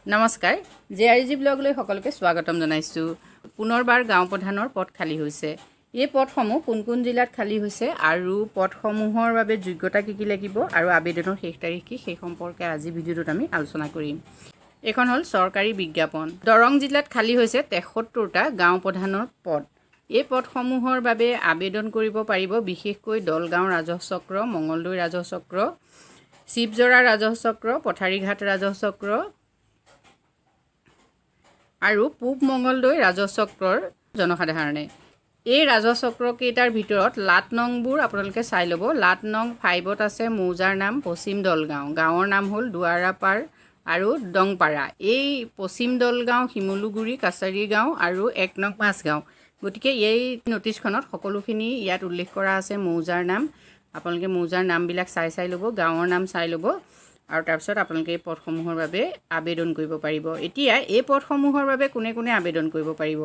নমস্কাৰ জেআৰজি ব্লগলৈ সকলোকে স্বাগতম জনাইছোঁ। পুনৰবাৰ গাঁও প্ৰধানৰ পদ খালী হৈছে। এই পদসমূহ কোন কোন জিলাত খালী হৈছে আৰু পদসমূহৰ বাবে যোগ্যতা কি লাগিব আৰু আবেদনৰ শেষ তাৰিখ কি সেই সম্পৰ্কে আজি ভিডিঅ'টোত আমি আলোচনা কৰিম। এখন হ'ল চৰকাৰী বিজ্ঞাপন। দৰং জিলাত খালী হৈছে ৭৩টা গাঁও প্ৰধানৰ পদ। এই পদসমূহৰ বাবে আবেদন কৰিব পাৰিব বিশেষকৈ দলগাঁও ৰাজহ চক্ৰ, মঙলদৈ ৰাজহ চক্ৰ, শিৱজৰা ৰাজহ চক্ৰ, পথাৰীঘাট ৰাজহ চক্ৰ আৰু পূব মঙলদৈ ৰাজহ চক্ৰৰ জনসাধাৰণে। এই ৰাজহ চক্ৰকেইটাৰ ভিতৰত লাট নংবোৰ আপোনালোকে চাই ল'ব। লাট নং 5ত আছে মৌজাৰ নাম পশ্চিম দলগাঁও, গাঁৱৰ নাম হ'ল দুৱাৰাপাৰ আৰু ডংপাৰা। এই পশ্চিম দলগাঁও, শিমলুগুৰি, কাছাৰী গাঁও আৰু 1 নং মাছগাঁও। গতিকে এই নটিছখনত সকলোখিনি ইয়াত উল্লেখ কৰা আছে মৌজাৰ নাম। আপোনালোকে মৌজাৰ নামবিলাক চাই ল'ব, গাঁৱৰ নাম চাই ল'ব আৰু তাৰপিছত আপোনালোকে এই পদসমূহৰ বাবে আবেদন কৰিব পাৰিব। এতিয়া এই পদসমূহৰ বাবে কোনে কোনে আবেদন কৰিব পাৰিব?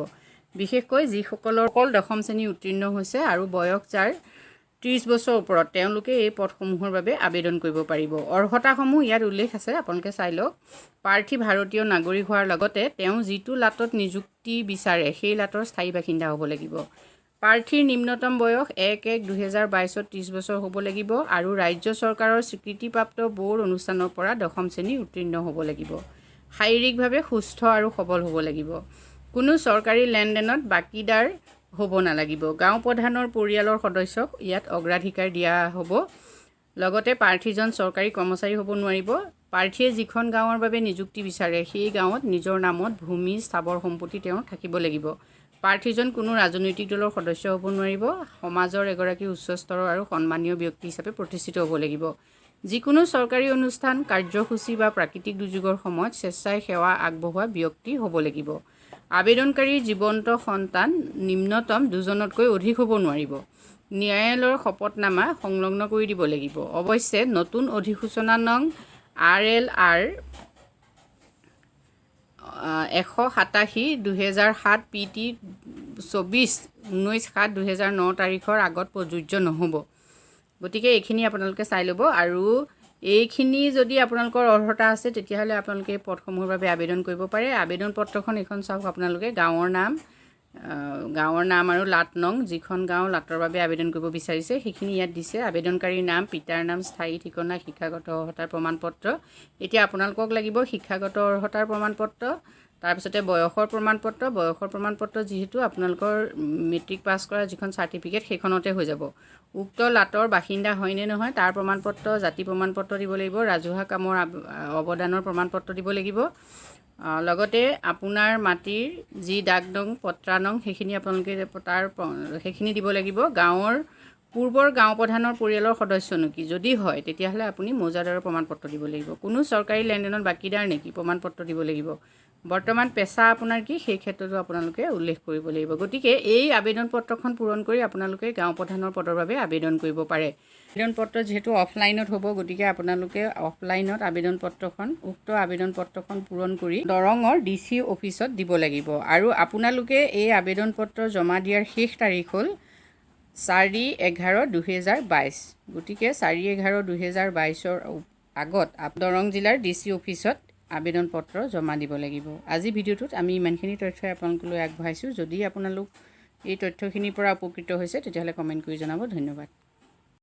বিশেষকৈ যিসকলৰ অকল 10ম শ্ৰেণী উত্তীৰ্ণ হৈছে আৰু বয়স যাৰ 30 বছৰ ওপৰত তেওঁলোকে এই পদসমূহৰ বাবে আবেদন কৰিব পাৰিব। অৰ্হতাসমূহ ইয়াত উল্লেখ আছে, আপোনালোকে চাই লওক। প্ৰাৰ্থী ভাৰতীয় নাগৰিক হোৱাৰ লগতে তেওঁ যিটো লাটত নিযুক্তি বিচাৰে সেই লাটৰ স্থায়ী বাসিন্দা হ'ব লাগিব। প্ৰাৰ্থীৰ নিম্নতম বয়স 1-1-2022ত 30 বছৰ হ'ব লাগিব আৰু ৰাজ্য চৰকাৰৰ স্বীকৃতিপ্ৰাপ্ত ব'ৰ্ড অনুষ্ঠানৰ পৰা 10ম শ্ৰেণী উত্তীৰ্ণ হ'ব লাগিব। শাৰীৰিকভাৱে সুস্থ আৰু সবল হ'ব লাগিব। কোনো চৰকাৰী লেনদেনত বাকীদাৰ হ'ব নালাগিব। গাঁও প্ৰধানৰ পৰিয়ালৰ সদস্যক ইয়াত অগ্ৰাধিকাৰ দিয়া হ'ব। লগতে প্ৰাৰ্থীজন চৰকাৰী কৰ্মচাৰী হ'ব নোৱাৰিব। প্ৰাৰ্থীয়ে যিখন গাঁৱৰ বাবে নিযুক্তি বিচাৰে সেই গাঁৱত নিজৰ নামত ভূমি স্থাবৰ সম্পত্তি তেওঁৰ থাকিব লাগিব। প্ৰাৰ্থীজন কোনো ৰাজনৈতিক দলৰ সদস্য হ'ব নোৱাৰিব। সমাজৰ এগৰাকী উচ্চ স্তৰৰ আৰু সন্মানীয় ব্যক্তি হিচাপে প্ৰতিষ্ঠিত হ'ব লাগিব। যিকোনো চৰকাৰী অনুষ্ঠান, কাৰ্যসূচী বা প্ৰাকৃতিক দুৰ্যোগৰ সময়ত স্বেচ্ছাই সেৱা আগবঢ়োৱা ব্যক্তি হ'ব লাগিব। আবেদনকাৰীৰ জীৱন্ত সন্তান নিম্নতম 2জনতকৈ অধিক হ'ব নোৱাৰিব। ন্যায়ালয়ৰ শপতনামা সংলগ্ন কৰি দিব লাগিব। অৱশ্যে নতুন অধিসূচনা নং RLR 187/2007 PT 24/19/7/2009 তাৰিখৰ আগত প্ৰযোজ্য নহ'ব। গতিকে এইখিনি আপোনালোকে চাই ল'ব আৰু এইখিনি যদি আপোনালোকৰ অৰ্হতা আছে তেতিয়াহ'লে আপোনালোকে এই পদসমূহৰ বাবে আবেদন কৰিব পাৰে। আবেদন পত্ৰখন এখন চাওক আপোনালোকে, গাঁৱৰ নাম আৰু লাট নং, যিখন গাঁও লাটৰ বাবে আবেদন কৰিব বিচাৰিছে সেইখিনি ইয়াত দিছে। আবেদনকাৰীৰ নাম, পিতাৰ নাম, স্থায়ী ঠিকনা, শিক্ষাগত অৰ্হতাৰ প্ৰমাণপত্ৰ। এতিয়া আপোনালোকক লাগিব শিক্ষাগত অৰ্হতাৰ প্ৰমাণপত্ৰ, তাৰপিছতে বয়সৰ প্ৰমাণপত্ৰ যিহেতু আপোনালোকৰ মেট্ৰিক পাছ কৰা যিখন চাৰ্টিফিকেট সেইখনতে হৈ যাব। উক্ত লাটৰ বাসিন্দা হয়নে নহয় তাৰ প্ৰমাণপত্ৰ, জাতি প্ৰমাণপত্ৰ দিব লাগিব। ৰাজহুৱা কামৰ অৱদানৰ প্ৰমাণপত্ৰ দিব লাগিব। লগতে আপোনাৰ মাটিৰ যি দাগ নং, পত্ৰা নং সেইখিনি আপোনালোকে সেইখিনি দিব লাগিব। পূৰ্বৰ গাঁও প্ৰধানৰ পৰিয়ালৰ সদস্য নেকি? যদি হয় তেতিয়াহ'লে আপুনি মৌজাদাৰৰ প্ৰমাণপত্ৰ দিব লাগিব। কোনো চৰকাৰী লেনদেনত বাকীদাৰ নেকি? প্ৰমাণপত্ৰ দিব লাগিব। বৰ্তমান পেচা আপোনাৰ কি সেই ক্ষেত্ৰতো আপোনালোকে উল্লেখ কৰিব লাগিব। গতিকে এই আবেদন পত্ৰখন পূৰণ কৰি আপোনালোকে গাঁও প্ৰধানৰ পদৰ বাবে আবেদন কৰিব পাৰে। আবেদন পত্ৰ যিহেতু অফলাইনত হ'ব গতিকে আপোনালোকে অফলাইনত উক্ত আবেদন পত্ৰখন পূৰণ কৰি দৰঙৰ DC অফিচত দিব লাগিব। আৰু আপোনালোকে এই আবেদন পত্ৰ জমা দিয়াৰ শেষ তাৰিখ হ'ল 4-11-2022। গতিকে 4-11-2022ৰ আগত দৰং জিলাৰ DC অফিচত আবেদন পত্ৰ জমা দিব লাগিব। আজি ভিডিঅ'টোত আমি ইমানখিনি তথ্যই আপোনালোকলৈ আগবঢ়াইছোঁ। যদি আপোনালোক এই তথ্যখিনিৰ পৰা উপকৃত হৈছে তেতিয়াহ'লে কমেণ্ট কৰি জনাব। ধন্যবাদ।